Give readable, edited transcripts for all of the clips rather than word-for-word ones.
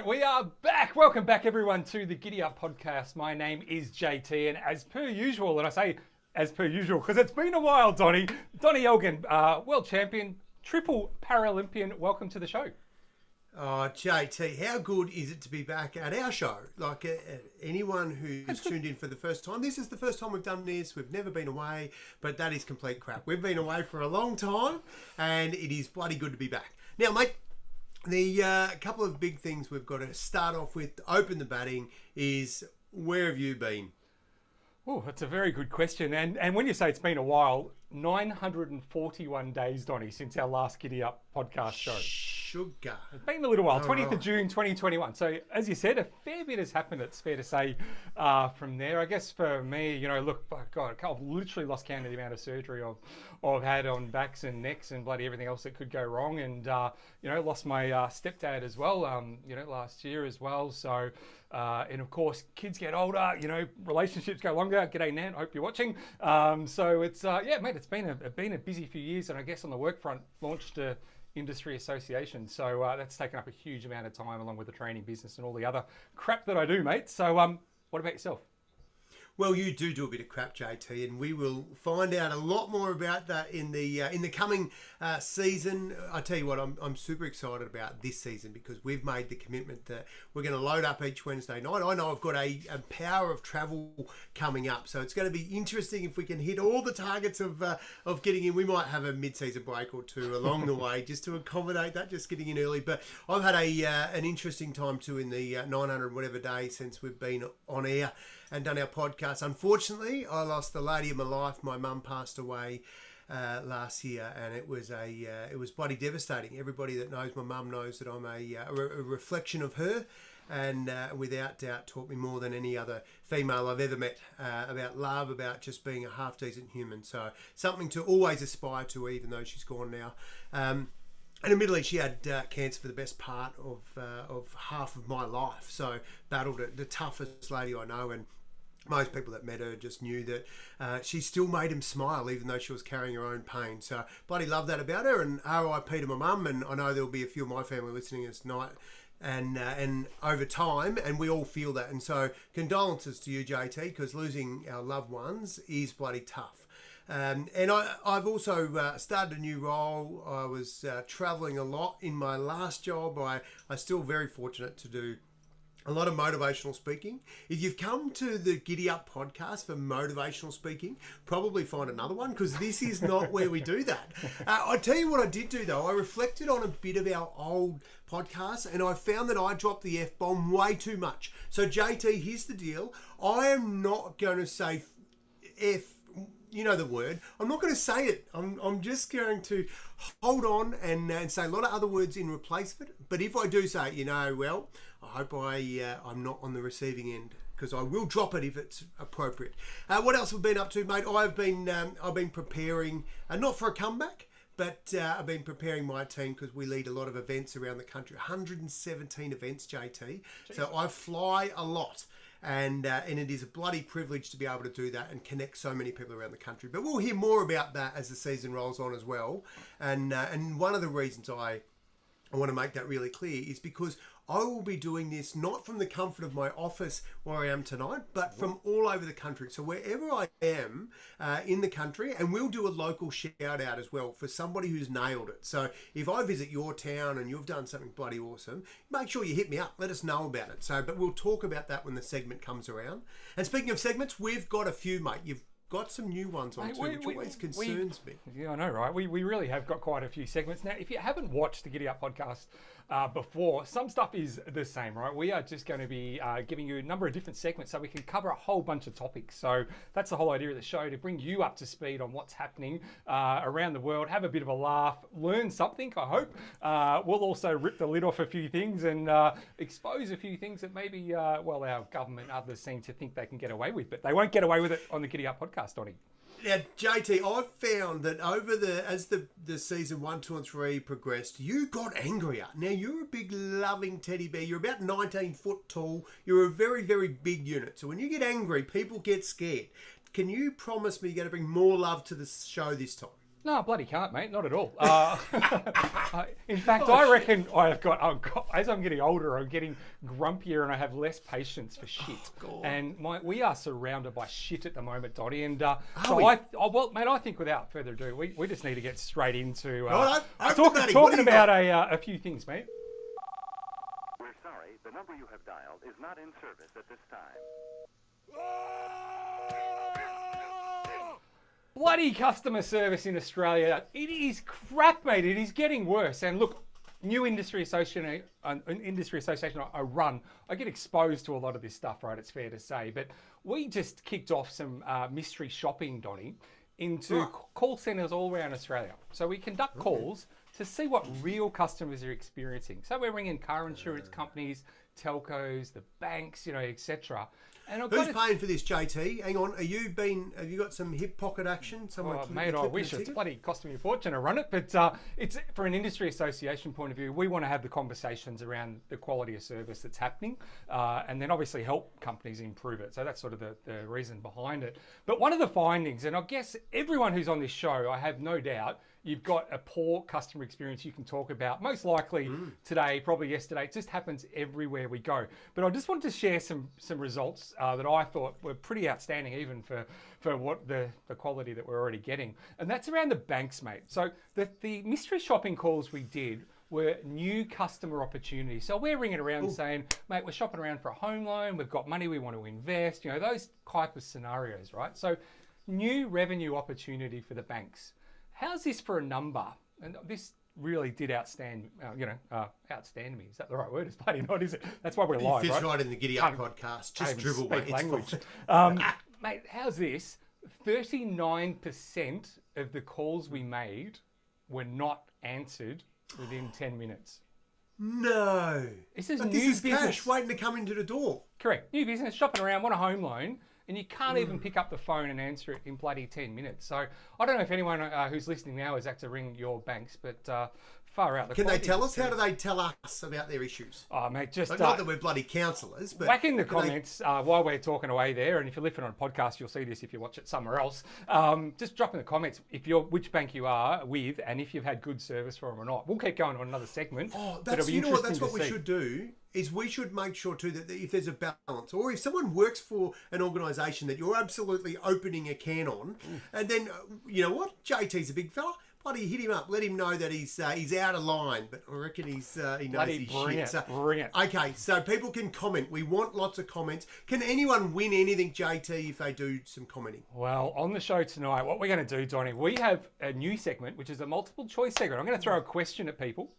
we are back. Welcome back, everyone, to the GiddyUp Podcast. My name is JT, and as per usual, and I say as per usual because it's been a while, Donnie Elgin, world champion, triple Paralympian. Welcome to the show. Oh, JT, how good is it to be back at our show? Like anyone who's tuned in for the first time, this is the first time we've done this. We've never been away, but that is complete crap. We've been away for a long time, and it is bloody good to be back. Now, mate, the couple of big things we've got to start off with, to open the batting, is where have you been? Oh, that's a very good question. And when you say it's been a while, 941 days, Donnie, since our last GiddyUp podcast show. Sugar. It's been a little while, 20th of June 2021. So as you said, a fair bit has happened, it's fair to say, from there. I guess for me, you know, look, God, I've literally lost count of the amount of surgery I've had on backs and necks and bloody everything else that could go wrong. And, you know, lost my stepdad as well, you know, last year as well. So, and of course, kids get older, you know, relationships go longer. G'day, Nan, hope you're watching. So it's, yeah, mate, it's been a busy few years. And I guess on the work front, launched a industry association, so that's taken up a huge amount of time, along with the training business and all the other crap that I do, mate. So what about yourself? Well, you do a bit of crap, JT, and we will find out a lot more about that in the coming season. I tell you what, I'm super excited about this season because we've made the commitment that we're going to load up each Wednesday night. I know I've got a power of travel coming up, so it's going to be interesting if we can hit all the targets of getting in. We might have a mid-season break or two along the way just to accommodate that, just getting in early. But I've had an interesting time too in the 900 whatever days since we've been on air and done our podcast. Unfortunately, I lost the lady of my life. My mum passed away last year, and it was bloody devastating. Everybody that knows my mum knows that I'm a reflection of her, and without doubt taught me more than any other female I've ever met about love, about just being a half decent human. So something to always aspire to, even though she's gone now. And admittedly, she had cancer for the best part of half of my life. So battled it, the toughest lady I know, and most people that met her just knew that she still made him smile, even though she was carrying her own pain. So bloody love that about her. And RIP to my mum, and I know there'll be a few of my family listening this night. And over time, and we all feel that. And so condolences to you, JT, because losing our loved ones is bloody tough. And I've also started a new role. I was traveling a lot in my last job. I'm still very fortunate to do a lot of motivational speaking. If you've come to the GiddyUp podcast for motivational speaking, probably find another one, because this is not where we do that. I tell you what I did do though. I reflected on a bit of our old podcasts, and I found that I dropped the F-bomb way too much. So JT, here's the deal. I am not going to say F. You know the word. I'm not going to say it. I'm just going to hold on and say a lot of other words in replace of it. But if I do say it, you know, well, I hope I'm not on the receiving end, because I will drop it if it's appropriate. What else have I been up to, mate? I've been preparing, not for a comeback, but I've been preparing my team, because we lead a lot of events around the country. 117 events, JT. Jeez. So I fly a lot. And it is a bloody privilege to be able to do that and connect so many people around the country. But we'll hear more about that as the season rolls on as well. And one of the reasons I want to make that really clear is because I will be doing this not from the comfort of my office where I am tonight, but from all over the country. So wherever I am in the country, and we'll do a local shout out as well for somebody who's nailed it. So if I visit your town and you've done something bloody awesome, make sure you hit me up. Let us know about it. So, but we'll talk about that when the segment comes around. And speaking of segments, we've got a few, mate. You've got some new ones on too, which always concerns me. Yeah, I know, right? We really have got quite a few segments. Now, if you haven't watched the GiddyUp podcast before, some stuff is the same, right? We are just going to be giving you a number of different segments so we can cover a whole bunch of topics. So that's the whole idea of the show, to bring you up to speed on what's happening around the world, have a bit of a laugh, learn something, I hope. We'll also rip the lid off a few things and expose a few things that maybe, well, our government and others seem to think they can get away with, but they won't get away with it on the GiddyUp podcast, Donnie. Now, JT, I've found that as the season 1, 2 and 3 progressed, you got angrier. Now, you're a big loving teddy bear. You're about 19 foot tall. You're a very, very big unit. So when you get angry, people get scared. Can you promise me you're going to bring more love to the show this time? No, bloody can't, mate. Not at all. In fact, I reckon I've got, as I'm getting older, I'm getting grumpier and I have less patience for shit. And we are surrounded by shit at the moment, Donnie. And well, mate, I think without further ado, we just need to get straight into talking about a few things, mate. We're sorry, the number you have dialed is not in service at this time. Bloody customer service in Australia. It is crap, mate. It is getting worse. And look, new industry association I run, I get exposed to a lot of this stuff, right? It's fair to say. But we just kicked off some mystery shopping, Donnie, into call centres all around Australia. So we conduct calls to see what real customers are experiencing. So we're ringing car insurance companies, telcos, the banks, etc. And who's paying for this, JT? Hang on, have you got some hip pocket action? Mate, I wish. It's bloody costing me a fortune to run it, but it's for an industry association point of view. We want to have the conversations around the quality of service that's happening, and then obviously help companies improve it. So that's sort of the reason behind it. But one of the findings, and I guess everyone who's on this show, I have no doubt, you've got a poor customer experience you can talk about. Most likely today, probably yesterday. It just happens everywhere we go. But I just wanted to share some results that I thought were pretty outstanding, even for what the quality that we're already getting. And that's around the banks, mate. So the mystery shopping calls we did were new customer opportunities. So we're ringing around saying, mate, we're shopping around for a home loan. We've got money we want to invest. Those type of scenarios, right? So new revenue opportunity for the banks. How's this for a number? And this really did outstand me. Is that the right word? It's bloody not, is it? That's why we're live, fits right? In the GiddyUp podcast. Just dribble, mate. Language. Mate, how's this? 39% of the calls we made were not answered within 10 minutes. No. This is new business. Cash waiting to come into the door. Correct. New business, shopping around, want a home loan. And you can't even pick up the phone and answer it in bloody 10 minutes. So I don't know if anyone who's listening now has had to ring your banks, but far out. Can they tell us? How do they tell us about their issues? Oh, mate, just... not that we're bloody counsellors, but... Whack in the comments while we're talking away there, and if you're listening on a podcast, you'll see this if you watch it somewhere else. Just drop in the comments which bank you are with, and if you've had good service for them or not. We'll keep going on another segment. Oh, that's what we should do. Is we should make sure too that if there's a balance, or if someone works for an organisation that you're absolutely opening a can on, and then you know what, JT's a big fella, bloody hit him up, let him know that he's out of line, but I reckon he knows his shit. Bring it. Okay, so people can comment. We want lots of comments. Can anyone win anything, JT, if they do some commenting? Well, on the show tonight, what we're going to do, Donnie, we have a new segment, which is a multiple choice segment. I'm going to throw a question at people.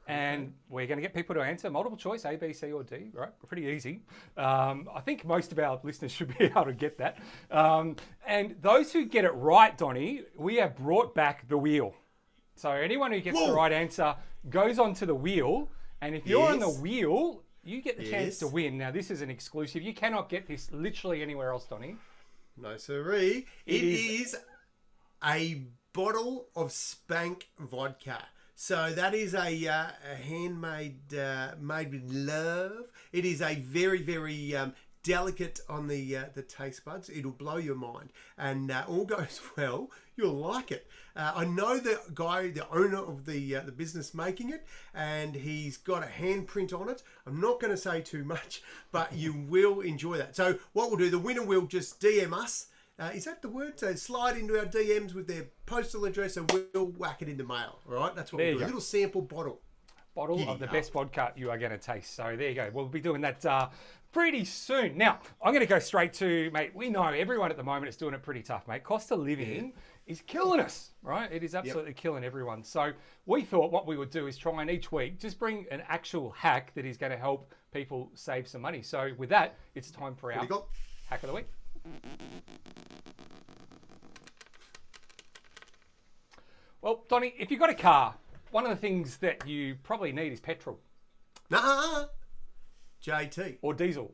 And we're going to get people to answer multiple choice, A, B, C, or D, right? Pretty easy. I think most of our listeners should be able to get that. And those who get it right, Donnie, we have brought back the wheel. So anyone who gets the right answer goes onto the wheel. And if you're on the wheel, you get the chance to win. Now, this is an exclusive. You cannot get this literally anywhere else, Donnie. No, sirree. It is a bottle of Spank vodka. So that is a handmade, made with love. It is a very, very delicate on the taste buds. It'll blow your mind, and all goes well, you'll like it. I know the guy, the owner of the business making it, and he's got a handprint on it. I'm not going to say too much, but you will enjoy that. So what we'll do, the winner will just DM us. Is that the word? So slide into our DMs with their postal address and we'll whack it in the mail. All right, that's what we'll do. A little sample bottle. Of the best vodka you are going to taste. So there you go. We'll be doing that pretty soon. Now, I'm going to go straight to, mate, we know everyone at the moment is doing it pretty tough, mate. Cost of living is killing us, right? It is absolutely killing everyone. So we thought what we would do is try and each week just bring an actual hack that is going to help people save some money. So with that, it's time for our hack of the week. Well, Donnie, if you've got a car, one of the things that you probably need is petrol. JT. Or diesel.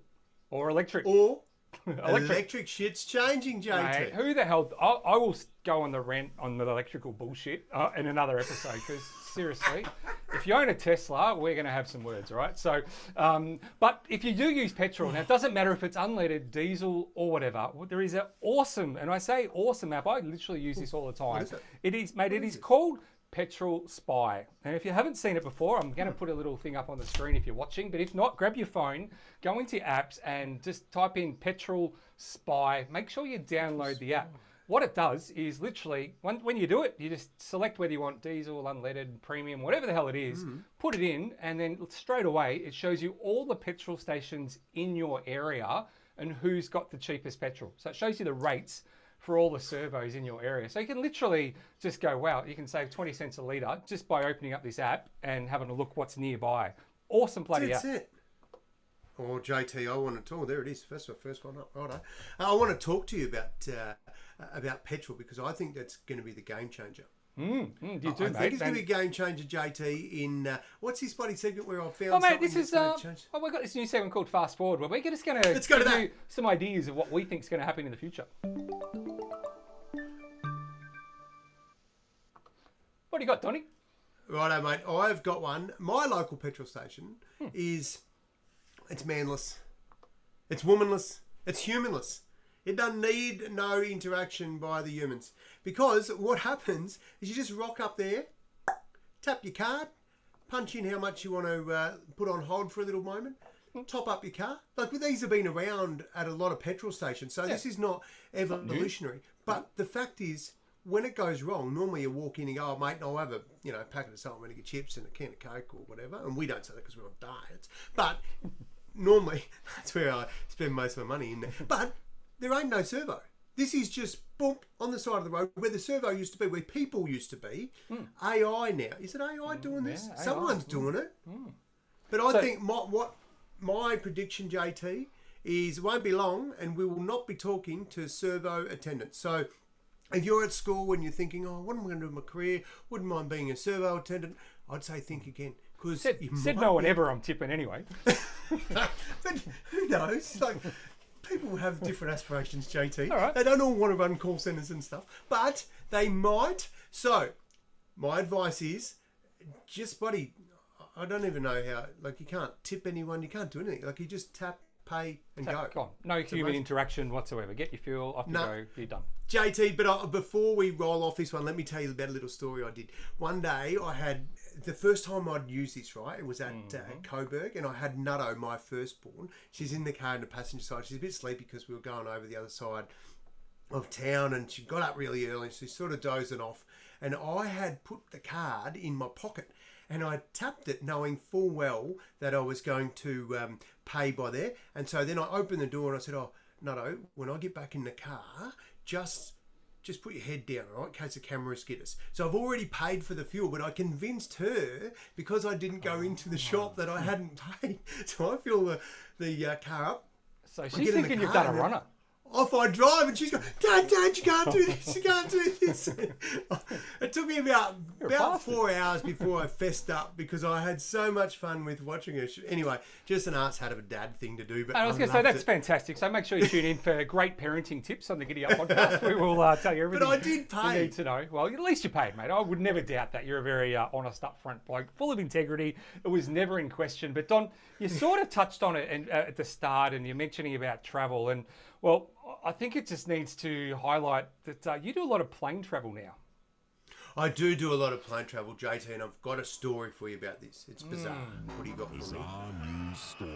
Or electric. Or Electric shit's changing, JT. Mate, who the hell? I will go on the rant on the electrical bullshit in another episode because seriously, if you own a Tesla, we're going to have some words, all right? So, but if you do use petrol, now it doesn't matter if it's unleaded, diesel, or whatever. There is an awesome, and I say awesome app. I literally use this all the time. What is it? It is, mate. It is called Petrol Spy. And if you haven't seen it before, I'm going to put a little thing up on the screen if you're watching. But if not, grab your phone, go into your apps and just type in Petrol Spy. Make sure you download the app. What it does is literally, when you do it, you just select whether you want diesel, unleaded, premium, whatever the hell it is, put it in, and then straight away it shows you all the petrol stations in your area and who's got the cheapest petrol. So it shows you the rates for all the servos in your area. So you can literally just go, wow, you can save 20 cents a litre just by opening up this app and having a look what's nearby. Awesome bloody app. That's it. Oh, JT, I want to talk. There it is. First one up. Righto. I want to talk to you about petrol because I think that's going to be the game changer. You do, I mate. think it's going to be a game changer, JT. In what's this bloody segment where I found? Oh, mate, something this is that's gonna change? we've got this new segment called Fast Forward, where we're just going to Let's go to give that. you some ideas of what we think is going to happen in the future. What do you got, Donnie? Righto, mate. I've got one. My local petrol station is it's manless, it's womanless, it's humanless. It doesn't need no interaction by the humans because what happens is you just rock up there, tap your card, punch in how much you want to put on hold for a little moment, top up your car. Like these have been around at a lot of petrol stations, so this is not evolutionary. But the fact is, when it goes wrong, normally you walk in and go, oh, mate, I'll have a packet of salt and vinegar chips and a can of Coke or whatever. And we don't say that because we're on diets. But normally, that's where I spend most of my money in there. But there ain't no servo. This is just boom on the side of the road where the servo used to be, where people used to be. AI now. Is it AI doing this? Yeah, Someone's doing it. But I think what my prediction, JT, is it won't be long and we will not be talking to servo attendants. So if you're at school and you're thinking, oh, what am I going to do with my career? Wouldn't mind being a servo attendant. I'd say think again. Because Said no one ever, I'm tipping anyway. But who knows? Like, people have different aspirations, JT. All right. They don't all want to run call centres and stuff, but they might. So, my advice is, just, buddy, I don't even know how, like, you can't tip anyone, you can't do anything. Like, you just tap, pay, and go. Go on. No human interaction whatsoever. Get your fuel, off you go, you're done. JT, but before we roll off this one, let me tell you about a little story I did. One day, I had, the first time I'd used this, right, it was at Coburg, and I had Nutto, my firstborn. She's in the car in the passenger side. She's a bit sleepy because we were going over the other side of town, and she got up really early, and she's sort of dozing off. And I had put the card in my pocket, and I tapped it knowing full well that I was going to pay by there. And so then I opened the door, and I said, oh, Nutto, when I get back in the car, just put your head down, all right, in case the cameras get us. So I've already paid for the fuel, but I convinced her, because I didn't go into the shop, that I hadn't paid. So I fill the car up. So she's thinking you've done a runner. Off I drive, and she's going, Dad, you can't do this, you can't do this. It took me about 4 hours before I fessed up because I had so much fun with watching her. Anyway, just an arse hat of a dad thing to do. But I was going to say, that's fantastic. So make sure you tune in for great parenting tips on the GiddyUp podcast. We will tell you everything But I did pay. you need to know. Well, at least you paid, mate. I would never doubt that. You're a very honest, upfront bloke, full of integrity. It was never in question. But Don, you sort of touched on it at the start, and you're mentioning about travel. And, well, I think it just needs to highlight that you do a lot of plane travel now. I do a lot of plane travel, JT, and I've got a story for you about this. It's bizarre. What do you got for me? Bizarre news stories.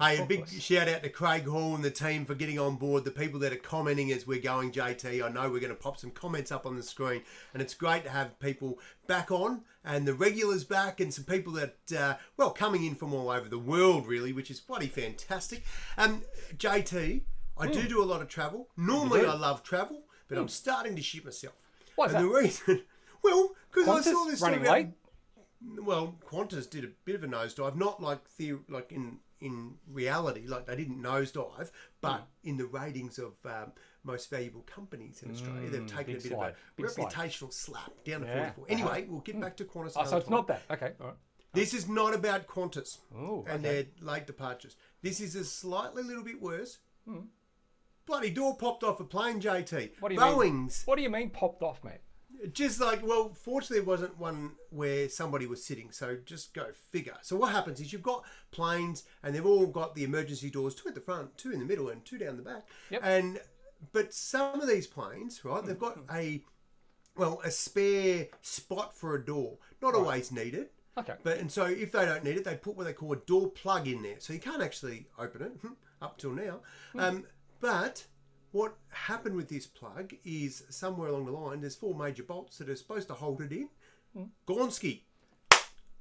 Hey, a big shout out to Craig Hall and the team for getting on board. The people that are commenting as we're going, JT. I know we're going to pop some comments up on the screen, and it's great to have people back on and the regulars back, and some people that, coming in from all over the world, really, which is bloody fantastic. JT, I do a lot of travel. Normally, I love travel, but I'm starting to shit myself. Why's that? The reason, well, because I saw this running story late. Well, Qantas did a bit of a nosedive, not like in reality, like they didn't nosedive, but in the ratings of most valuable companies in Australia, they've taken a bit of a reputational slap down to 44. Anyway, we'll get back to Qantas. So it's not that. Okay, all This is not about Qantas and okay. their late departures. This is a slightly little bit worse. Bloody door popped off a plane, JT. What do you Boeing's. mean? What do you mean popped off, mate? Just like, well, fortunately, it wasn't one where somebody was sitting, so just go figure. So what happens is you've got planes, and they've all got the emergency doors, 2 at the front, 2 in the middle, and 2 down the back. Yep. But some of these planes, right, they've got a spare spot for a door. Not always needed. Okay. And so if they don't need it, they put what they call a door plug in there. So you can't actually open it up till now. But what happened with this plug is somewhere along the line, there's 4 major bolts that are supposed to hold it in. Gonski.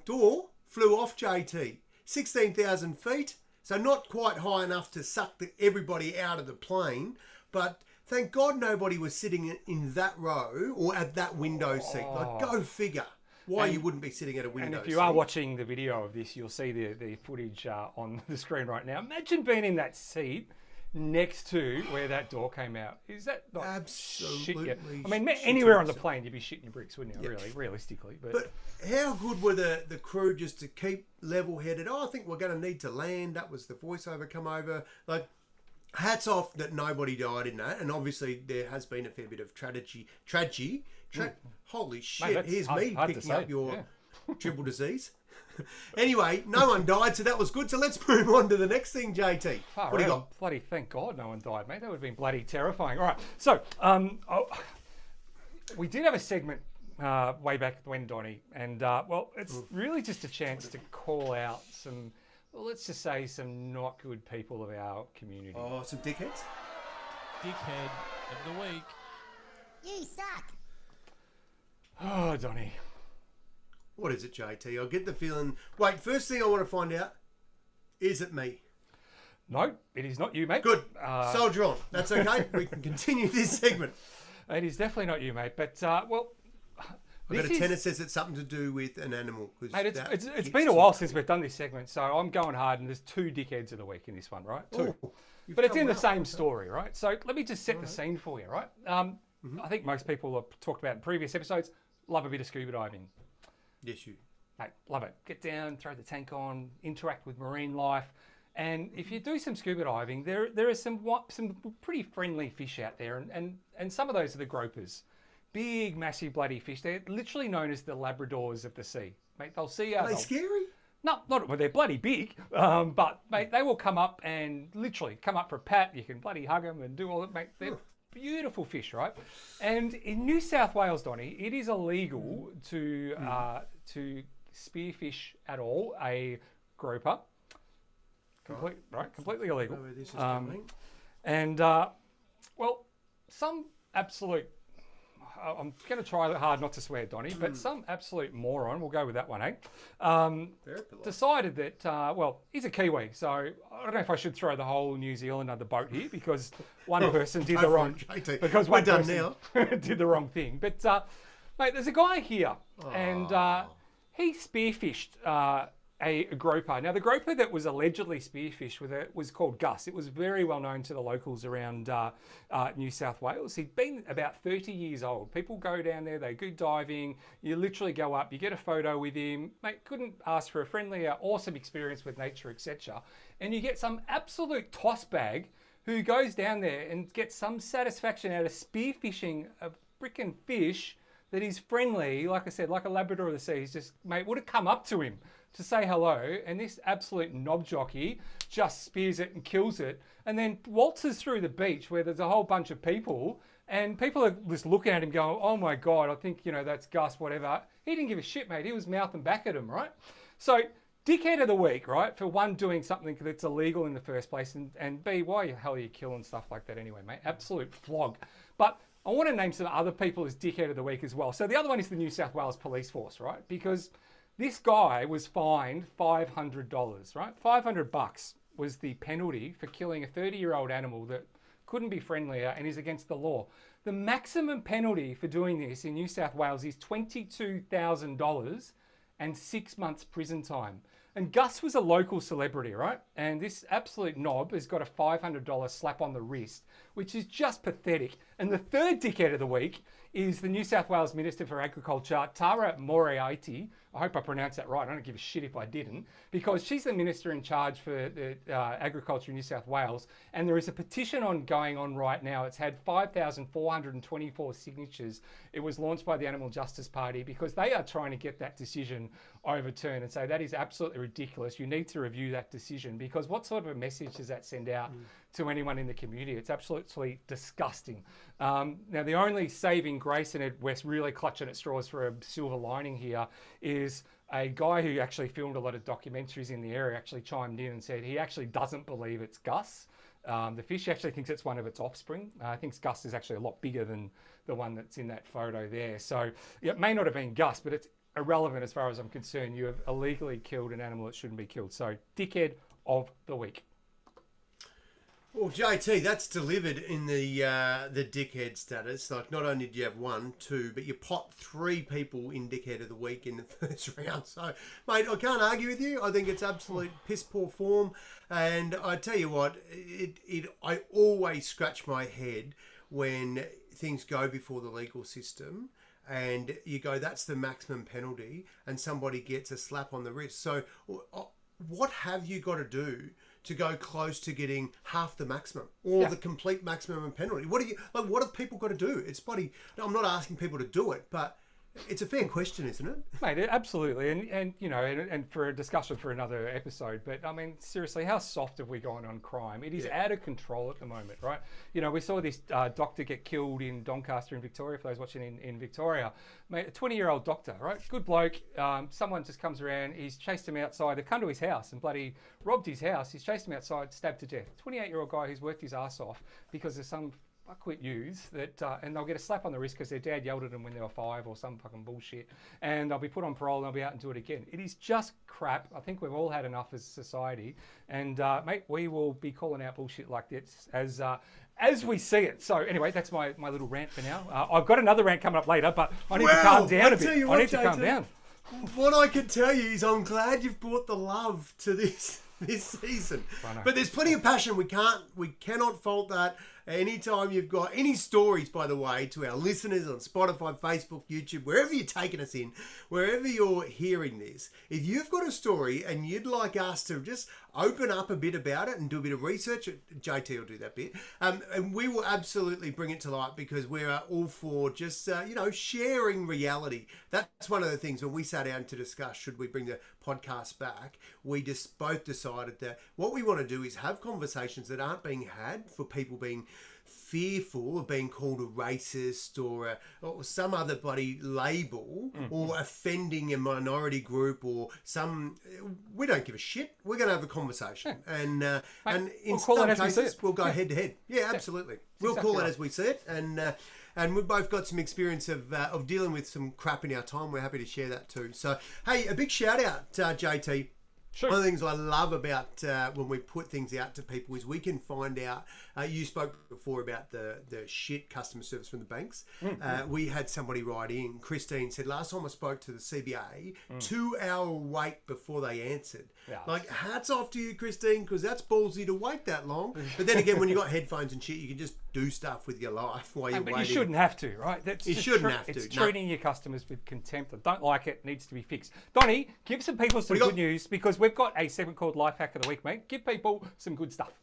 Door flew off, JT. 16,000 feet. So not quite high enough to suck everybody out of the plane. But thank God nobody was sitting in that row or at that window seat. Like, go figure why you wouldn't be sitting at a window seat. And if you are watching the video of this, you'll see the footage on the screen right now. Imagine being in that seat next to where that door came out. Is that not absolutely? I mean, anywhere on the plane, you'd be shitting your bricks, wouldn't you? Really, realistically. But how good were the crew just to keep level-headed? Oh, I think we're going to need to land. That was the voiceover come over. Like, hats off that nobody died in that. And obviously, there has been a fair bit of tragedy. Holy shit! Mate, here's hard, me hard picking up your triple disease. Anyway, no one died, so that was good. So let's move on to the next thing, JT. What do you got? Bloody thank God no one died, mate. That would have been bloody terrifying. All right, so we did have a segment way back when, Donnie, and it's really just a chance to call out some, let's just say, some not good people of our community. Oh, some dickheads? Dickhead of the week. You suck. Oh, Donnie. What is it, JT? I get the feeling... Wait, first thing I want to find out, is it me? No, it is not you, mate. Good. Soldier on. That's okay. We can continue this segment. It is definitely not you, mate. But, I've got a tennis says it's something to do with an animal. Mate, it's been a while since we've done this segment, so I'm going hard, and there's 2 dickheads of the week in this one, right? 2. But it's in the same story, right? So let me just set the scene for you, right? I think most people have talked about in previous episodes, love a bit of scuba diving. Yes, you. Mate, love it. Get down, throw the tank on, interact with marine life. And if you do some scuba diving, there are some pretty friendly fish out there. And some of those are the gropers. Big, massive, bloody fish. They're literally known as the Labradors of the sea. Mate, they'll see you. Are they scary? No, not well, they're bloody big. But, mate, they will come up and literally come up for a pat. You can bloody hug them and do all that, mate. They're beautiful fish, right? And in New South Wales, Donnie, it is illegal to spearfish at all a groper. Completely illegal. Where this is coming. And some absolute. I'm going to try hard not to swear, Donnie, but some absolute moron, we'll go with that one, decided that, he's a Kiwi, so I don't know if I should throw the whole New Zealand under the boat here because one person did the wrong did the wrong thing. But, mate, there's a guy here, and he spearfished a groper. Now, the groper that was allegedly spearfished was called Gus. It was very well known to the locals around New South Wales. He'd been about 30 years old. People go down there, they go diving. You literally go up, you get a photo with him. Mate, couldn't ask for a friendlier, awesome experience with nature, etc. And you get some absolute toss bag who goes down there and gets some satisfaction out of spearfishing a freaking fish that is friendly, like I said, like a Labrador of the sea. He's just, mate, would have come up to him to say hello, and this absolute knob jockey just spears it and kills it, and then waltzes through the beach where there's a whole bunch of people, and people are just looking at him going, oh my God, I think, that's Gus, whatever. He didn't give a shit, mate. He was mouthing back at him, right? So, dickhead of the week, right? For one, doing something that's illegal in the first place, and B, why the hell are you killing stuff like that anyway, mate? Absolute flog. But I want to name some other people as dickhead of the week as well. So the other one is the New South Wales Police Force, right? Because this guy was fined $500, right? $500 was the penalty for killing a 30-year-old animal that couldn't be friendlier and is against the law. The maximum penalty for doing this in New South Wales is $22,000 and 6 months prison time. And Gus was a local celebrity, right? And this absolute knob has got a $500 slap on the wrist which is just pathetic. And the third dickhead of the week is the New South Wales Minister for Agriculture, Tara Moriarty. I hope I pronounced that right. I don't give a shit if I didn't, because she's the minister in charge for the agriculture in New South Wales. And there is a petition going on right now. It's had 5,424 signatures. It was launched by the Animal Justice Party because they are trying to get that decision overturned and say that is absolutely ridiculous. You need to review that decision, because what sort of a message does that send out to anyone in the community? It's absolutely disgusting. Now, the only saving grace, and we're really clutching at straws for a silver lining here, is a guy who actually filmed a lot of documentaries in the area actually chimed in and said he actually doesn't believe it's Gus. The fish, he actually thinks it's one of its offspring. I think Gus is actually a lot bigger than the one that's in that photo there. So it may not have been Gus, but it's irrelevant as far as I'm concerned. You have illegally killed an animal that shouldn't be killed. So dickhead of the week. Well, JT, that's delivered in the dickhead status. Like, not only do you have 1, 2, but you pot 3 people in dickhead of the week in the first round. So, mate, I can't argue with you. I think it's absolute piss poor form. And I tell you what, I always scratch my head when things go before the legal system and you go, that's the maximum penalty, and somebody gets a slap on the wrist. So what have you got to do to go close to getting half the maximum or the complete maximum penalty? What have people got to do? It's bloody. I'm not asking people to do it, but it's a fair question, isn't it? Mate, absolutely. And you know, and for a discussion for another episode, but I mean, seriously, how soft have we gone on crime? It is out of control at the moment, right? You know, we saw this doctor get killed in Doncaster in Victoria, for those watching in Victoria. Mate, a 20-year-old doctor, right? Good bloke. Someone just comes around, he's chased him outside. They've come to his house and bloody robbed his house. He's chased him outside, stabbed to death. 28-year-old guy who's worked his ass off because of some fuckwit use that, and they'll get a slap on the wrist because their dad yelled at them when they were 5 or some fucking bullshit, and they'll be put on parole and they'll be out and do it again. It is just crap. I think we've all had enough as a society, and mate, we will be calling out bullshit like this as we see it. So anyway, that's my little rant for now. I've got another rant coming up later, but I need to calm down a bit. I need to calm down. What I can tell you is I'm glad you've brought the love to this season. But there's plenty of passion. We cannot fault that. Anytime you've got any stories, by the way, to our listeners on Spotify, Facebook, YouTube, wherever you're taking us in, wherever you're hearing this, if you've got a story and you'd like us to just open up a bit about it and do a bit of research, JT will do that bit, and we will absolutely bring it to light, because we're all for just, sharing reality. That's one of the things when we sat down to discuss, should we bring the podcast back, we just both decided that what we want to do is have conversations that aren't being had for people being fearful of being called a racist or some other bloody label, or offending a minority group or some. We don't give a shit. We're going to have a conversation, and in some cases we'll go head to head. Yeah, absolutely. We'll call it as we see it, and we've both got some experience of dealing with some crap in our time. We're happy to share that too. So, hey, a big shout out, JT. Sure. One of the things I love about when we put things out to people is we can find out. You spoke before about the shit customer service from the banks. We had somebody write in. Christine said, last time I spoke to the CBA, 2-hour wait before they answered. Yeah. Like, hats off to you, Christine, because that's ballsy to wait that long. But then again, when you got headphones and shit, you can just do stuff with your life while you're waiting. But you shouldn't have to, right? You shouldn't have to. It's treating your customers with contempt. I don't like it. Needs to be fixed. Donnie, give some people some good news, because we've got a segment called Life Hack of the Week, mate. Give people some good stuff.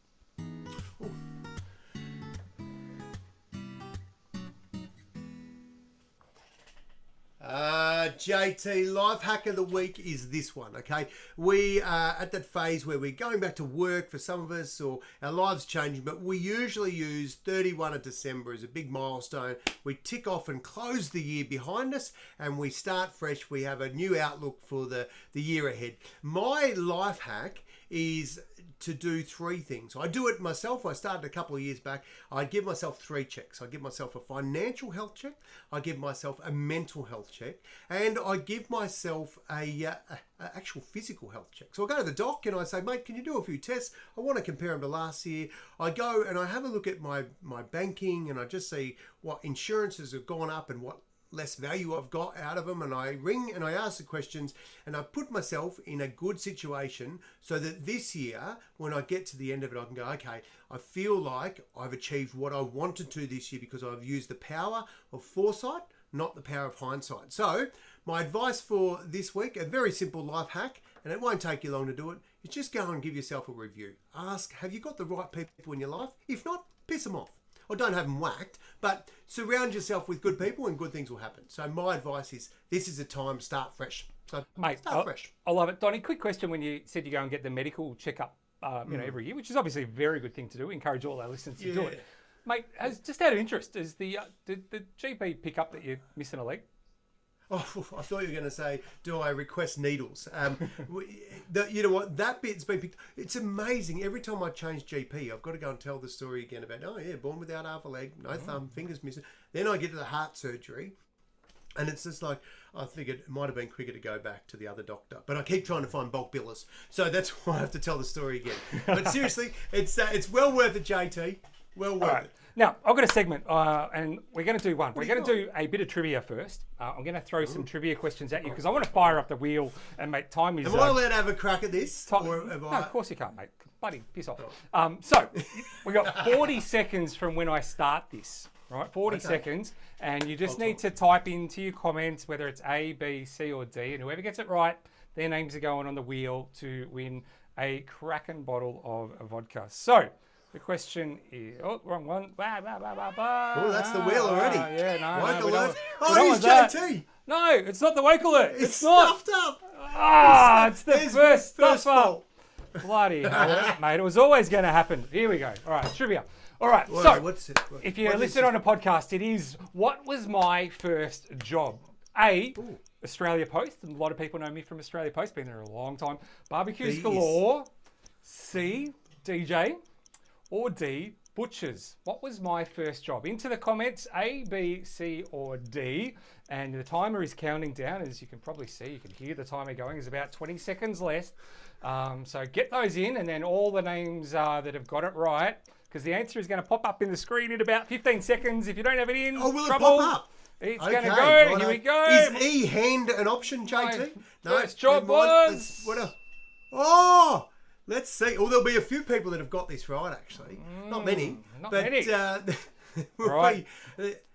JT, Life Hack of the Week is this one, okay? We are at that phase where we're going back to work for some of us, or our lives changing, but we usually use 31 of December as a big milestone. We tick off and close the year behind us, and we start fresh. We have a new outlook for the year ahead. My life hack is to do 3 things. I do it myself. I started a couple of years back. I give myself 3 checks. I give myself a financial health check, I give myself a mental health check, and I give myself a actual physical health check. So I go to the doc and I say, mate, can you do a few tests? I want to compare them to last year. I go and I have a look at my banking, and I just see what insurances have gone up and what less value I've got out of them, and I ring and I ask the questions, and I put myself in a good situation so that this year, when I get to the end of it, I can go, okay, I feel like I've achieved what I wanted to this year because I've used the power of foresight, not the power of hindsight. So my advice for this week, a very simple life hack, and it won't take you long to do it, is just go and give yourself a review. Ask, have you got the right people in your life? If not, piss them off. Or don't have them whacked, but surround yourself with good people and good things will happen. So my advice is, this is a time to start fresh. So Mate, start fresh. I love it. Donnie, quick question when you said you go and get the medical checkup every year, which is obviously a very good thing to do. We encourage all our listeners to do it. Mate, just out of interest, did the GP pick up that you're missing a leg? Oh, I thought you were going to say, do I request needles? You know what? That bit's been picked. It's amazing. Every time I change GP, I've got to go and tell the story again about, oh yeah, born without half a leg, no thumb, fingers missing. Then I get to the heart surgery, and it's just like, I figured it might have been quicker to go back to the other doctor. But I keep trying to find bulk billers. So that's why I have to tell the story again. But seriously, it's well worth it, JT. Well worth it. Now, I've got a segment, and we're going to do one. We're going to do a bit of trivia first. I'm going to throw some trivia questions at you because I want to fire up the wheel and make time is... Am I allowed to have a crack at this? No, of course you can't, mate. Bloody piss off. So, we got 40 seconds from when I start this, right? 40 seconds, and you just need to type into your comments whether it's A, B, C, or D, and whoever gets it right, their names are going on the wheel to win a cracking bottle of vodka. So... the question is... oh, wrong one. Oh, that's the wheel already. Yeah, no. Woke we alert. don't Oh, want he's that. JT. No, it's not the wake alert. It's not. stuffed up. It's the first stuff fault. up. Bloody hell, mate. It was always going to happen. Here we go. All right, trivia. All right, Whoa, so what's it? if you listen on a podcast, it is, what was my first job? A, Australia Post. A lot of people know me from Australia Post. Been there a long time. Barbecues galore. C, DJ. Or D, butchers. What was my first job? Into the comments, A, B, C, or D. And the timer is counting down. As you can probably see, you can hear the timer going. There's about 20 seconds left. So get those in, and then all the names that have got it right, because the answer is going to pop up in the screen in about 15 seconds. If you don't have it in, will trouble. it pop up? It's going to go. Here we go. Is E-hand an option, JT? No, first job was... what else? Oh! Let's see. Oh, there'll be a few people that have got this right, actually. Not many. Many. Right.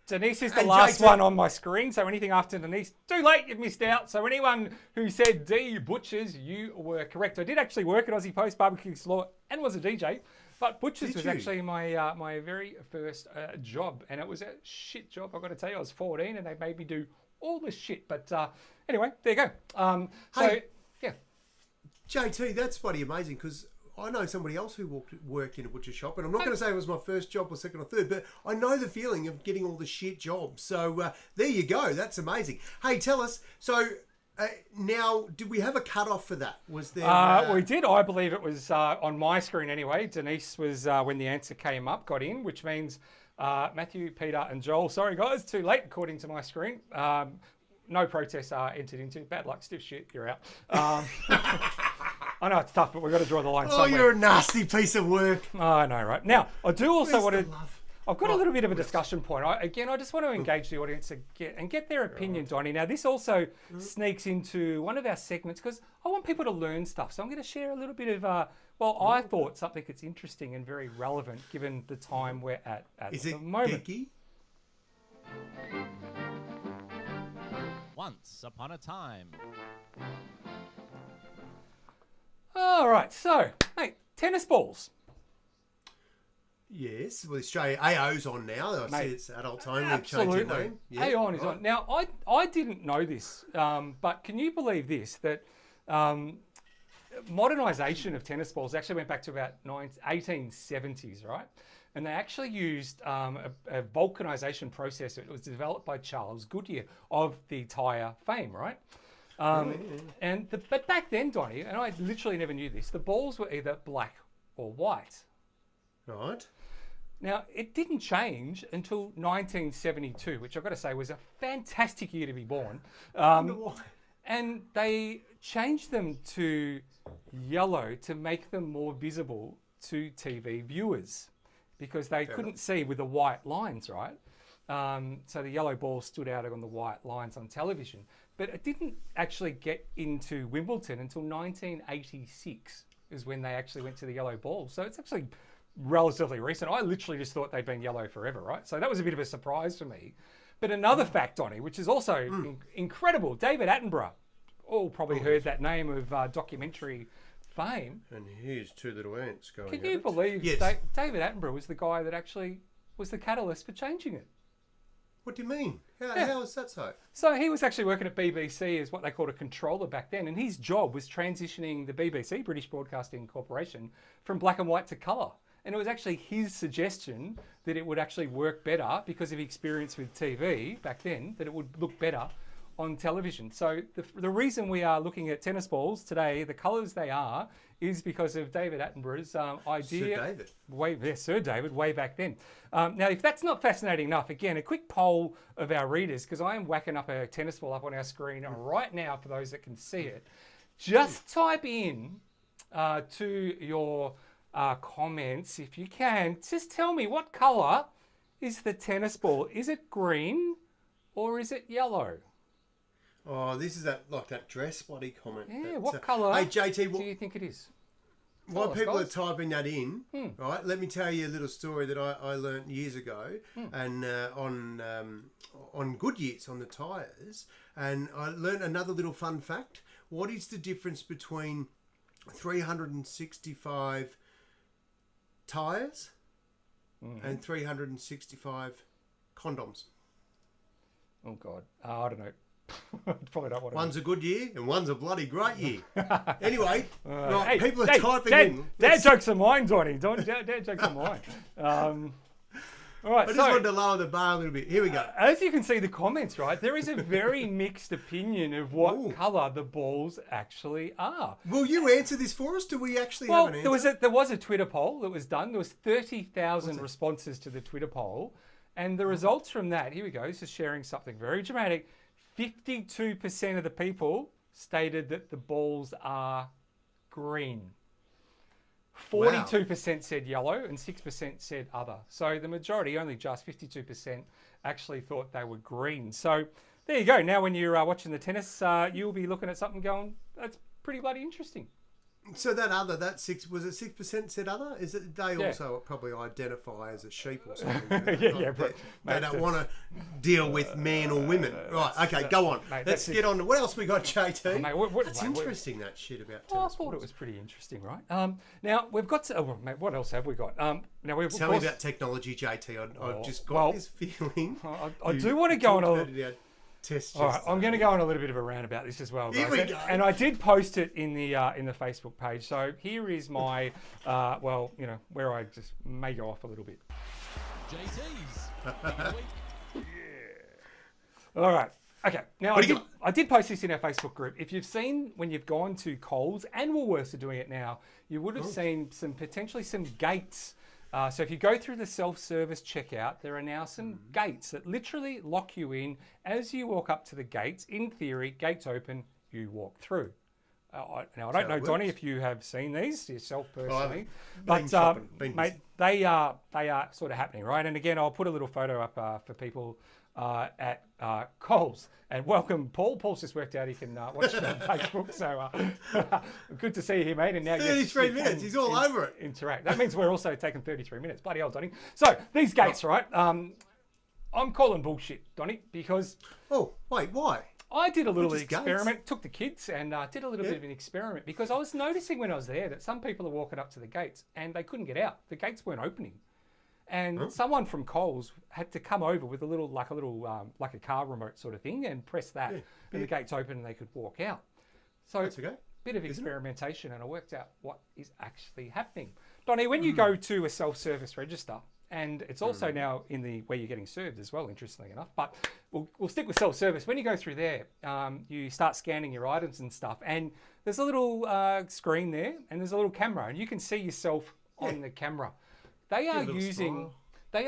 Denise is the last one on my screen, so anything after Denise, too late, you've missed out. So anyone who said D, butchers, you were correct. I did actually work at Aussie Post Barbecue Galore and was a DJ, but butchers was actually my my very first job, and it was a shit job, I've got to tell you. I was 14 and they made me do all this shit, but anyway, there you go. Hey. Yeah. JT, that's bloody amazing, because I know somebody else who worked in a butcher shop, and I'm not going to say it was my first job or second or third, but I know the feeling of getting all the shit jobs. So there you go. That's amazing. Hey, tell us, so now, did we have a cut-off for that? Was there... we did. I believe it was on my screen anyway. Denise was, when the answer came up, got in, which means Matthew, Peter and Joel. Sorry, guys, too late according to my screen. No protests are entered into. Bad luck, stiff shit, you're out. I know it's tough, but we've got to draw the line somewhere. You're a nasty piece of work. I know, right? Now, I do also want to... love? I've got a little bit of a discussion point. I just want to engage the audience and get their opinion, Donnie. Now, this also sneaks into one of our segments because I want people to learn stuff. So I'm going to share a little bit of... I thought something that's interesting and very relevant given the time we're at the moment. Geeky? Once upon a time. All right, so, hey, tennis balls. Yes, well, Australia AO's on now. I see it's adult time. We've changed the name. Yeah, AO is on. Now, I didn't know this, but can you believe this, that modernisation of tennis balls actually went back to about 1870s, right? And they actually used a vulcanisation process. It was developed by Charles Goodyear of the tyre fame, right? But back then, Donnie, and I literally never knew this, the balls were either black or white. Right. Now, it didn't change until 1972, which I've got to say was a fantastic year to be born. And they changed them to yellow to make them more visible to TV viewers because they couldn't see with the white lines, right? So the yellow ball stood out on the white lines on television. But it didn't actually get into Wimbledon until 1986 is when they actually went to the yellow ball. So it's actually relatively recent. I literally just thought they'd been yellow forever, right? So that was a bit of a surprise for me. But another fact, Donnie, which is also incredible, David Attenborough. All probably heard that name of documentary fame. And here's two little ants going. Can you believe David Attenborough was the guy that actually was the catalyst for changing it? What do you mean? How is that so? So he was actually working at BBC as what they called a controller back then, and his job was transitioning the BBC, British Broadcasting Corporation, from black and white to colour. And it was actually his suggestion that it would actually work better because of experience with TV back then, that it would look better on television. So the reason we are looking at tennis balls today, the colours they are, is because of David Attenborough's idea. Sir David, way back then. Now, if that's not fascinating enough, again, a quick poll of our readers, because I am whacking up a tennis ball up on our screen right now for those that can see it. Just type in to your comments, if you can, just tell me what colour is the tennis ball. Is it green or is it yellow? Oh, this is that dress bloody comment. Yeah, what colour JT, do you think it is? While people are typing that in, right, let me tell you a little story that I learnt years ago and on Goodyears, on the tyres. And I learnt another little fun fact. What is the difference between 365 tyres and 365 condoms? Oh, God. I don't know. Probably not what One's a good year and one's a bloody great year. Anyway, hey, people are typing in. Dad jokes are mine, Donnie. Dad jokes are mine. All right, I just wanted to lower the bar a little bit. Here we go. As you can see the comments, right, there is a very mixed opinion of what colour the balls actually are. Will you answer this for us? Do we actually have an answer? There was a Twitter poll that was done. There was 30,000 responses to the Twitter poll. And the results from that, here we go, this is sharing something very dramatic. 52% of the people stated that the balls are green. 42% said yellow and 6% said other. So the majority, only just 52%, actually thought they were green. So there you go. Now when you're watching the tennis, you'll be looking at something going, that's pretty bloody interesting. So that 6, was it 6% said other? Is it they also probably identify as a sheep or something? They don't want to deal with men or women. Right, okay, go on. Mate, let's get on to what else we got, JT. Mate, that's interesting, that shit about tennis. I thought it was pretty interesting, right? Now, we've got to, mate, what else have we got? Tell me about technology, JT. I've just got this feeling. I do want to go on a... Test. All right, I'm going to go on a little bit of a rant about this as well, guys. Here we go. And I did post it in the Facebook page. So here is my, where I just may go off a little bit. JT's. All right. Okay. Now, I did post this in our Facebook group. If you've seen when you've gone to Coles and Woolworths are doing it now, you would have seen potentially some gates. So if you go through the self-service checkout, there are now some gates that literally lock you in. As you walk up to the gates, in theory, gates open, you walk through. Now, I don't know, Donnie, if you have seen these yourself personally, but mate, they are sort of happening, right? And again, I'll put a little photo up for people at Coles. And welcome, Paul. Paul's just worked out he can watch it on Facebook. So good to see you here, mate. And now 33 minutes. He's all over it. Interact. That means we're also taking 33 minutes. Bloody hell, Donnie. So these gates, right? I'm calling bullshit, Donnie, because... Oh, wait, why? I did a little experiment, took the kids and did a little bit of an experiment because I was noticing when I was there that some people are walking up to the gates and they couldn't get out. The gates weren't opening. And someone from Coles had to come over with like a car remote sort of thing and press that and the gates open and they could walk out. So that's okay. Bit of experimentation and I worked out what is actually happening. Donnie, when you go to a self-service register, and it's also now in the where you're getting served as well, interestingly enough. But we'll stick with self-service. When you go through there, you start scanning your items and stuff, and there's a little screen there, and there's a little camera, and you can see yourself on the camera. They are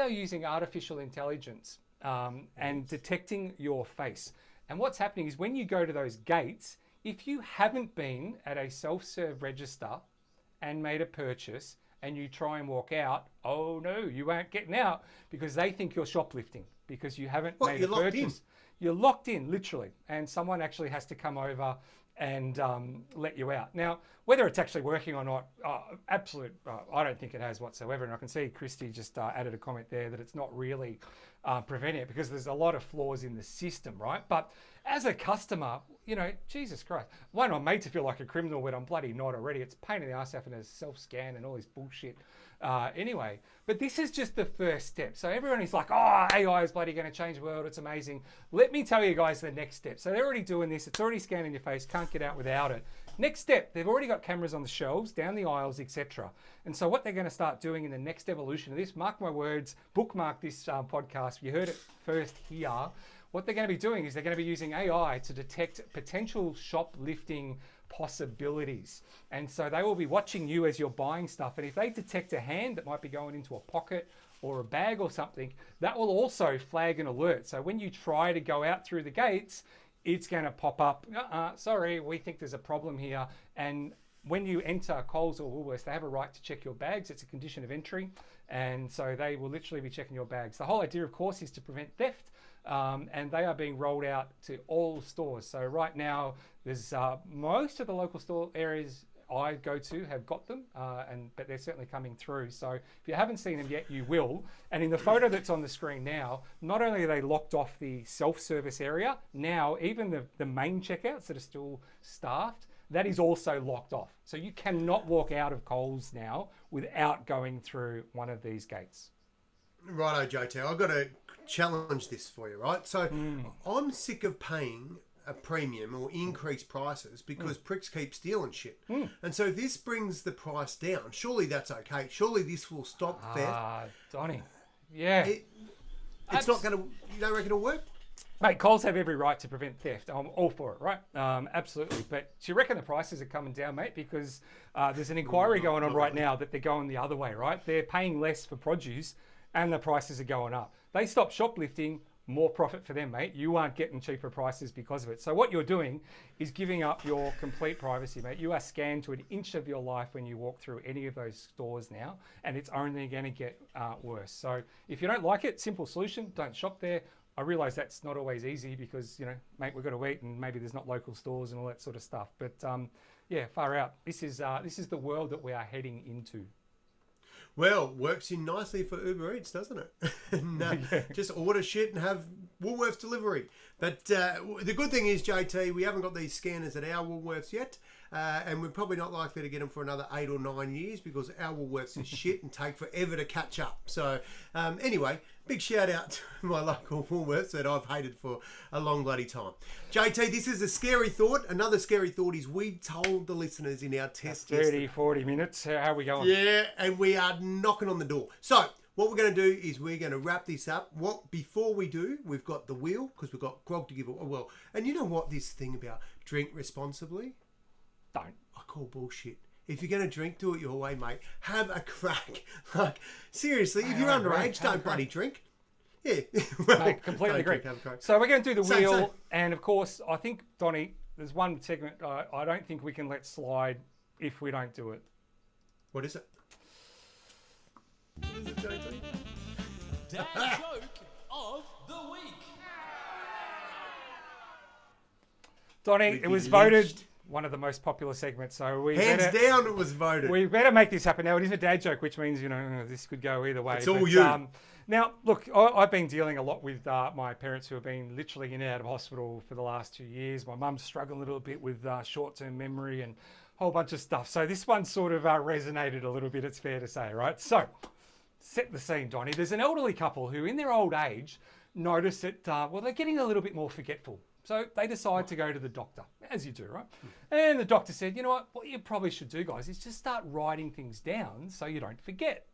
using artificial intelligence and detecting your face. And what's happening is when you go to those gates, if you haven't been at a self-serve register and made a purchase, and you try and walk out, oh no, you aren't getting out because they think you're shoplifting because you haven't made a you're locked in. purchase. You're locked in, literally, and someone actually has to come over and let you out. Now, whether it's actually working or not, I don't think it has whatsoever. And I can see Christy just added a comment there that it's not really preventing it because there's a lot of flaws in the system, right? But as a customer, you know, Jesus Christ, one, I'm made to feel like a criminal when I'm bloody not already. It's a pain in the ass having to self-scan and all this bullshit anyway. But this is just the first step. So everyone is like, oh, AI is bloody going to change the world. It's amazing. Let me tell you guys the next step. So they're already doing this. It's already scanning your face. Can't get out without it. Next step, they've already got cameras on the shelves, down the aisles, etc. And so what they're going to start doing in the next evolution of this, mark my words, bookmark this podcast. You heard it first here. What they're going to be doing is they're going to be using AI to detect potential shoplifting possibilities. And so they will be watching you as you're buying stuff. And if they detect a hand that might be going into a pocket or a bag or something, that will also flag an alert. So when you try to go out through the gates, it's going to pop up, sorry, we think there's a problem here. And when you enter Coles or Woolworths, they have a right to check your bags. It's a condition of entry. And so they will literally be checking your bags. The whole idea, of course, is to prevent theft. And they are being rolled out to all stores. So right now, there's most of the local store areas I go to have got them, but they're certainly coming through. So if you haven't seen them yet, you will. And in the photo that's on the screen now, not only are they locked off the self-service area, now even the main checkouts that are still staffed, that is also locked off. So you cannot walk out of Coles now without going through one of these gates. Righto, JT, I've got to challenge this for you, right? So I'm sick of paying a premium or increased prices because pricks keep stealing shit. And so if this brings the price down, surely that's okay. Surely this will stop theft. Donnie. Yeah. It's not going to, you don't reckon it'll work? Mate, Coles have every right to prevent theft. I'm all for it, right? Absolutely. But do you reckon the prices are coming down, mate? Because there's an inquiry going on right now that they're going the other way, right? They're paying less for produce and the prices are going up. They stop shoplifting, more profit for them, mate. You aren't getting cheaper prices because of it. So what you're doing is giving up your complete privacy, mate. You are scanned to an inch of your life when you walk through any of those stores now, and it's only going to get worse. So if you don't like it, simple solution, don't shop there. I realise that's not always easy because, you know, mate, we've got to eat and maybe there's not local stores and all that sort of stuff. But yeah, far out. This is the world that we are heading into. Well, works in nicely for Uber Eats, doesn't it? And, just order shit and have Woolworths delivery. But the good thing is, JT, we haven't got these scanners at our Woolworths yet. And we're probably not likely to get them for another 8 or 9 years because our Woolworths is shit and take forever to catch up. So anyway, big shout out to my local Woolworths that I've hated for a long bloody time. JT, this is a scary thought. Another scary thought is we told the listeners in our test 30, 40 minutes. How are we going? Yeah, and we are knocking on the door. So what we're going to do is we're going to wrap this up. Before we do, we've got the wheel because we've got grog to give away. Well, and you know what, this thing about drink responsibly? Don't. I call bullshit. If you're going to drink, do it your way, mate. Have a crack. Like, seriously, if you're underage, don't bloody drink. Yeah. Mate, completely agree. So we're going to do the wheel. And of course, I think, Donnie, there's one segment I don't think we can let slide if we don't do it. What is it? What is it, JT? Dad joke of the week. Donnie, it was voted one of the most popular segments, so we hands down it was voted. We better make this happen now. It is a dad joke, which means, you know, this could go either way. It's all you. Now, look, I've been dealing a lot with my parents who have been literally in and out of hospital for the last 2 years. My mum's struggling a little bit with short-term memory and a whole bunch of stuff. So this one sort of resonated a little bit, it's fair to say, right? So, set the scene, Donnie. There's an elderly couple who, in their old age, notice that, they're getting a little bit more forgetful. So they decide to go to the doctor, as you do, right? And the doctor said, you know what you probably should do, guys, is just start writing things down so you don't forget.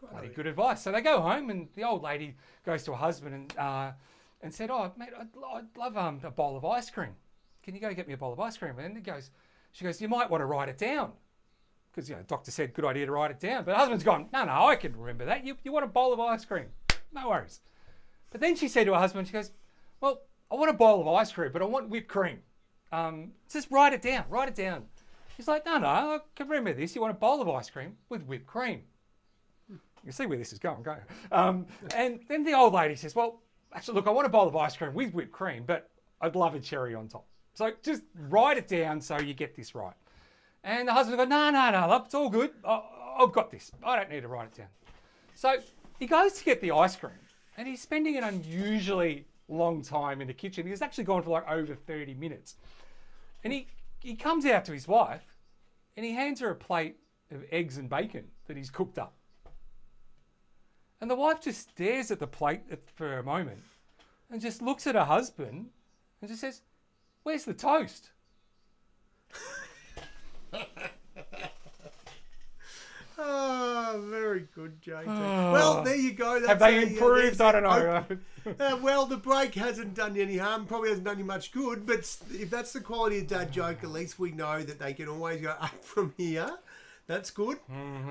Bloody good advice. So they go home and the old lady goes to her husband and said, oh, mate, I'd love a bowl of ice cream. Can you go get me a bowl of ice cream? And she goes, you might want to write it down. Because, you know, the doctor said, good idea to write it down. But the husband's gone, no, I can remember that. You want a bowl of ice cream? No worries. But then she said to her husband, she goes, well, I want a bowl of ice cream, but I want whipped cream. Just write it down. He's like, no, I can remember this. You want a bowl of ice cream with whipped cream. You can see where this is going, can't you? And then the old lady says, well, actually, look, I want a bowl of ice cream with whipped cream, but I'd love a cherry on top. So just write it down so you get this right. And the husband goes, no, love, it's all good. I've got this. I don't need to write it down. So he goes to get the ice cream, and he's spending an unusually long time in the kitchen. He's actually gone for like over 30 minutes. And he comes out to his wife, and he hands her a plate of eggs and bacon that he's cooked up. And the wife just stares at the plate for a moment and just looks at her husband and just says, where's the toast? Oh, very good, JT. Well, there you go. That's Have they improved? I don't know. Well, the break hasn't done you any harm. Probably hasn't done you much good. But if that's the quality of dad joke, at least we know that they can always go up from here. That's good.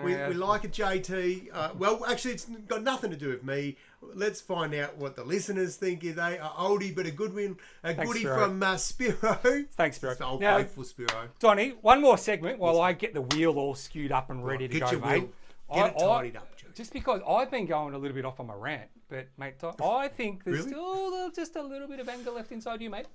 We like it, JT. Well, actually, it's got nothing to do with me. Let's find out what the listeners think. If they are oldie, but a good win, goodie Spiro. From Spiro. Thanks, Spiro. Old Now, faithful Spiro. Donnie, one more segment while I get the wheel all skewed up and ready to Get go, your mate. wheel. Get it tidied up, Joe. Just because I've been going a little bit off on my rant, but, mate, I think there's Really? still just a little bit of anger left inside you, mate.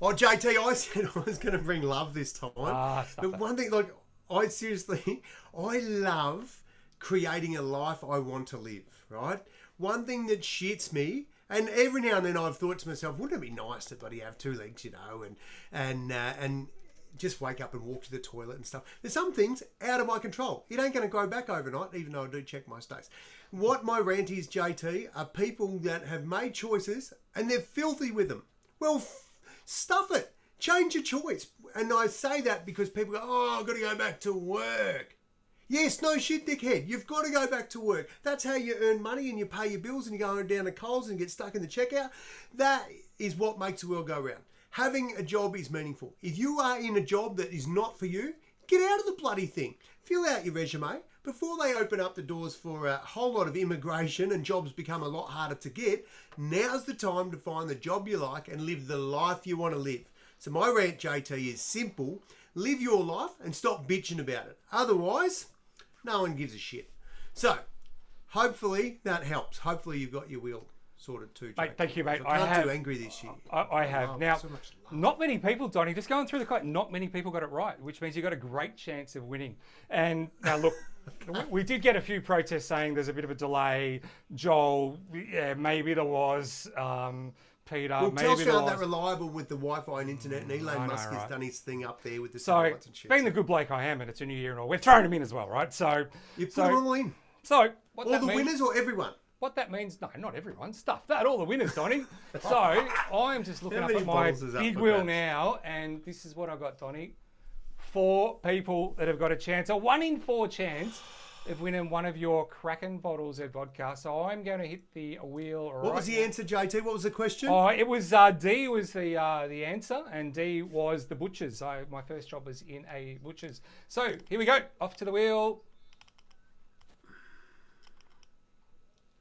Oh, JT, I said I was going to bring love this time. Stuff But it. one thing, like, I love creating a life I want to live, right? One thing that shits me, and every now and then I've thought to myself, wouldn't it be nice to bloody have two legs, you know, and just wake up and walk to the toilet and stuff. There's some things out of my control. It ain't going to grow back overnight, even though I do check my stays. What my rant is, JT, are people that have made choices and they're filthy with them. Well, stuff it. Change your choice. And I say that because people go, oh, I've got to go back to work. Yes, no shit, dickhead. You've got to go back to work. That's how you earn money and you pay your bills and you go down to Coles and get stuck in the checkout. That is what makes the world go round. Having a job is meaningful. If you are in a job that is not for you, get out of the bloody thing. Fill out your resume. Before they open up the doors for a whole lot of immigration and jobs become a lot harder to get, now's the time to find the job you like and live the life you want to live. So my rant, JT, is simple. Live your life and stop bitching about it. Otherwise, no one gives a shit. So, hopefully that helps. Hopefully you've got your wheel sorted too, JT. Mate, thank you, mate. I can't have. too angry this year. I have. Oh, Now, so much love. not many people, Donnie, just going through the quote, not many people got it right, which means you've got a great chance of winning. And now, look, we did get a few protests saying there's a bit of a delay. Joel, yeah, maybe there was. Peter, Well, maybe Telstra there aren't was. that reliable with the Wi-Fi and internet, and Elon I know, Musk has right? done his thing up there with the So, satellites and shit. being the good bloke I am, and it's a new year and all, we've thrown him in as well, right? So, You put them all in. so what All that the means, winners or everyone? What that means, no, not everyone. Stuff that, all the winners, Donnie. So I'm just looking How up many at my bottles is up big for wheel grabs? now, and this is what I got, Donnie. 4 people that have got a chance, a 1 in 4 chance of winning one of your Kraken bottles of vodka. So I'm going to hit the wheel right What was the now. answer, JT? What was the question? Oh, it was D was the answer, and D was the butchers. So my first job was in a butcher's. So here we go, off to the wheel.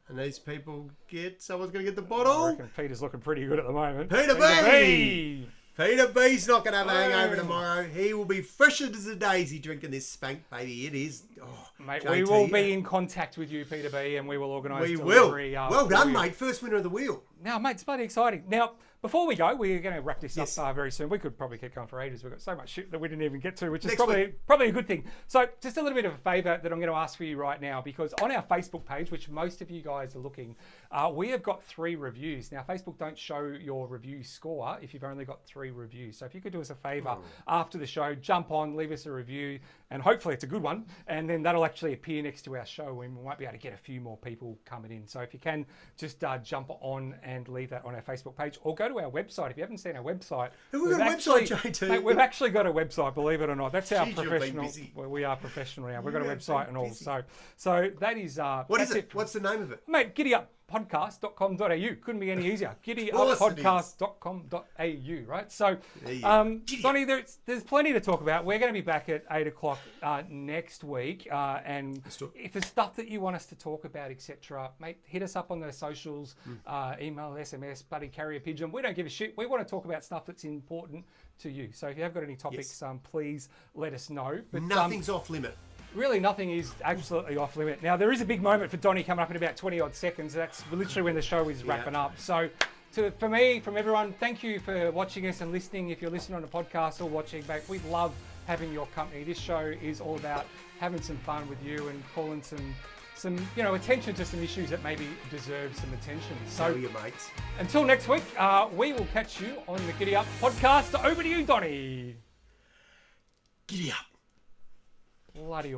And these people someone's going to get the I bottle. reckon Peter's looking pretty good at the moment. Peter B! B! Peter B's not going to have a hangover Oh. tomorrow. He will be fresh as a daisy drinking this spank, baby. It is. Oh, Mate, JT, we will be in contact with you, Peter B, and we will organise We will. delivery. Well for done, you. mate. First winner of the wheel. Now, mate, it's bloody exciting. Now, before we go, we're going to wrap this Yes. up very soon. We could probably keep going for ages. We've got so much shit that we didn't even get to, which is Next probably a good thing. So, just a little bit of a favour that I'm going to ask for you right now, because on our Facebook page, which most of you guys are looking, we have got 3 reviews. Now, Facebook don't show your review score if you've only got 3 reviews. So, if you could do us a favour after the show, jump on, leave us a review, and hopefully it's a good one, and then that'll actually appear next to our show, and we might be able to get a few more people coming in. So if you can, just jump on and leave that on our Facebook page, or go to our website. If you haven't seen our website, Have we got a website, JT? Mate, we've actually got a website, believe it or not. That's how Jeez, you've been professional. busy. Well, we are professional now. We've got a You have website been and all. busy. So that is. What is that's it? What's the name of it? Mate, GiddyUp GiddyUpPodcast.com.au. Couldn't be any easier. course it is. GiddyUpPodcast.com.au, right? So, Donnie, there's plenty to talk about. We're going to be back at 8 o'clock next week. And if there's stuff that you want us to talk about, etc., mate, hit us up on the socials, email, SMS, buddy, carrier pigeon. We don't give a shit. We want to talk about stuff that's important to you. So if you have got any topics, please let us know. But nothing's off limit. Really, nothing is absolutely off limit. Now, there is a big moment for Donnie coming up in about 20 odd seconds. That's literally when the show is wrapping up. So, for me, from everyone, thank you for watching us and listening. If you're listening on a podcast or watching back, we love having your company. This show is all about having some fun with you and calling some attention to some issues that maybe deserve some attention. So, your mates. Until next week, we will catch you on the Giddy Up podcast. Over to you, Donnie. Giddy up. Bloody